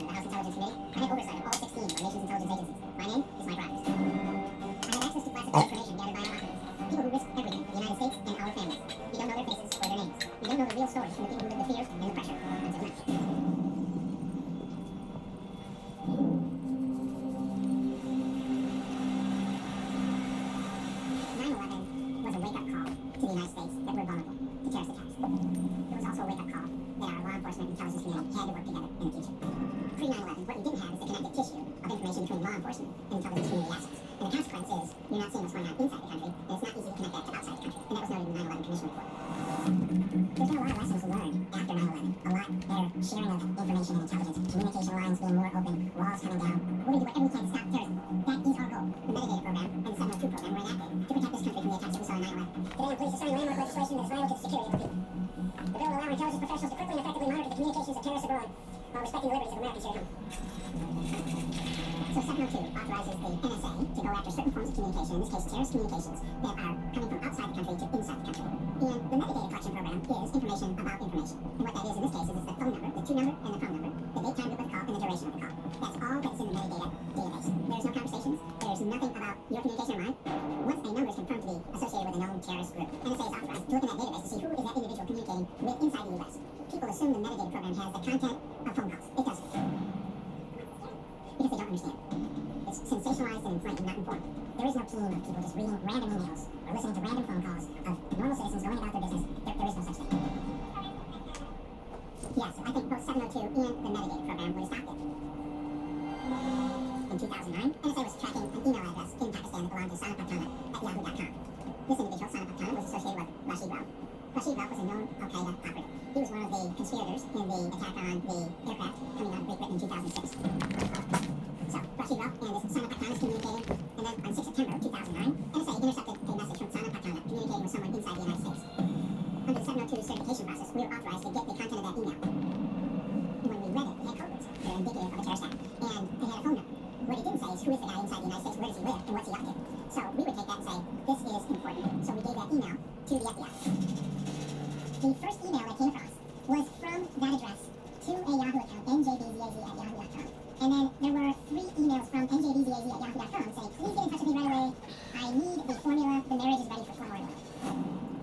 the House Intelligence Committee. I have oversight of all 16 of our nation's intelligence agencies. My name is my prize. I have access to classified information gathered by our operatives. People who risk everything for the United States and our families. We don't know their faces or their names. We don't know the real stories from the people who live the fears and the pressure until now. 9/11 was a wake-up call to the United States that we're vulnerable to terrorist attacks. It was also a wake-up call that our law enforcement and intelligence community had to work together in the future. Pre-9/11, what we didn't have is the connective tissue of information between law enforcement and intelligence community assets. And the consequence is you're not seeing what's going on inside the country, and it's not easy to connect that to outside the country. And that was noted in the 9/11 Commission report. There's been a lot of lessons learned after 9/11. A lot better sharing of information and intelligence, communication lines being more open, walls coming down. We're going to do whatever we can to stop terrorism. That is our goal. The metadata program and the 702 program were enacted to protect this country from the attacks that we saw in 9/11. Today I'm pleased to sign landmark legislation that is vital to the security of the people. The bill will allow intelligence professionals to quickly and effectively monitor the communications of terrorists abroad while respecting the liberties of Americans here at home. So 702 authorizes the NSA to go after certain forms of communication, in this case terrorist communications, that are coming from outside the country to inside the country. And the metadata collection program is information about information. And what that is in this case is it's the phone number, the to number and the phone number, the date, time, of the call, and the duration of the call. That's all that's in the metadata database. There's no conversations. There's nothing about your communication or mine. Once a number is confirmed to be associated with a known terrorist group, NSA is authorized to look in that database to see who is that individual communicating with inside the U.S. People assume the metadata program has the content of phone calls. It doesn't. Because they don't understand. It's sensationalized and inflamed, not informed. There is no team of people just reading random emails or listening to random phone calls of normal citizens going about their business. There is no such thing. Yes, I think both 702 and the metadata program would have stopped it. In 2009, NSA was tracking an email address in Pakistan that belonged to Sana Pakhtana@yahoo.com. This individual, Sana Pakhtana, was associated with Rashid Rauf. Rashid Rauf was a known Al-Qaeda operative. He was one of the conspirators in the attack on the aircraft coming out of Great Britain in 2006. So, Rashid Rauf and this Sana Pakhtana is communicating, and then on 6 September 2009, NSA intercepted a message from Sana Pakhtana communicating with someone inside the United States. Under the 702 certification process, we were authorized to get the content of that email. And when we read it, it had code words that are indicative of a terrorist act, and it had a phone number. What it didn't say is who is the guy inside the United States, where does he live, and what's he up to. So we would take that and say, this is important. So we gave that email to the FBI. The first email that came across was from that address to a Yahoo account, njbzaz@yahoo.com. And then there were 3 emails from njbzaz@yahoo.com saying, please get in touch with me right away. I need the formula. The marriage is ready for formal enrollment.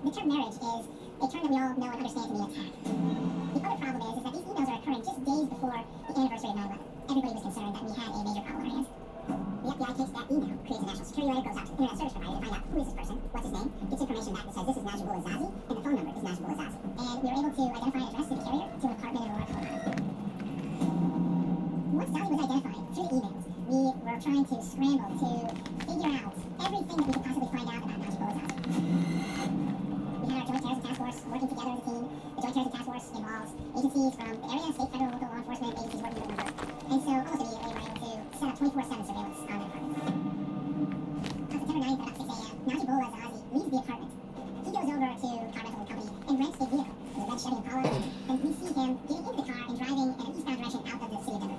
The term marriage is a term that we all know and understand to be an attack. The other problem is that these emails are occurring just days before the anniversary of 9/11. Everybody was concerned that we had a major problem on our hands. The FBI takes that email, creates a national security letter, goes out to the internet service provider to find out who is this person, what's his name, gets information back that says this is Najibul Azazi, and the phone number is Najibul Azazi. And we were able to identify an address to the carrier to an apartment in Aurora, Colorado. Once Zazi was identified through the emails, we were trying to scramble to figure out everything that we could possibly find out about Najibul Azazi. We had our Joint Terrorism Task Force working together as a team. The Joint Terrorism Task Force involves agencies from the area, state, federal, local law enforcement agencies working with one another. And so almost immediately we were able to set up 24/7 surveillance on that apartment. On September 9th at about 6 a.m., Najibul Azazi leaves the apartment. He goes over to a car rental company and rents a vehicle. It was a red Chevy Impala, and we see him getting into the car and driving in an eastbound direction out of the city of Denver.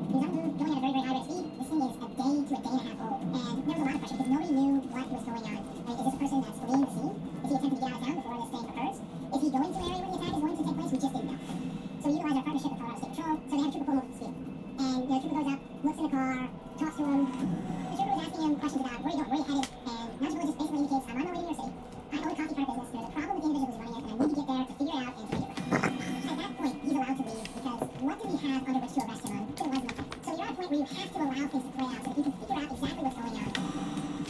He's on the move, going at a very, very high rate of speed. This thing is a day to a day and a half old, and there was a lot of pressure because nobody knew what was going on. I mean, is this a person that's fleeing the scene? Is he attempting to get out of town before this thing occurs? Is he going to an area where the attack is going to take place? We just didn't know. So we utilized our partnership with Colorado State Patrol, so they had a trooper pull him over to the speed. And the trooper goes up, looks in the car, talks to him. The trooper was asking him questions about where are you going, where are you headed, and Najibul just basically indicates, I'm on my way to New York City. I own a coffee cart business. There's a problem with the individual who's running it, and I need to get there to figure it out and to make it right. At that point, he's allowed to leave because what do we have under which to arrest him on? There was nothing. So you're at a point where you have to allow things to play out so that you can figure out exactly what's going on.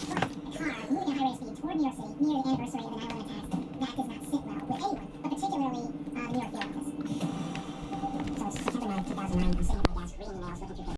But a car moving at high rate of speed toward New York City near the anniversary of the 9/11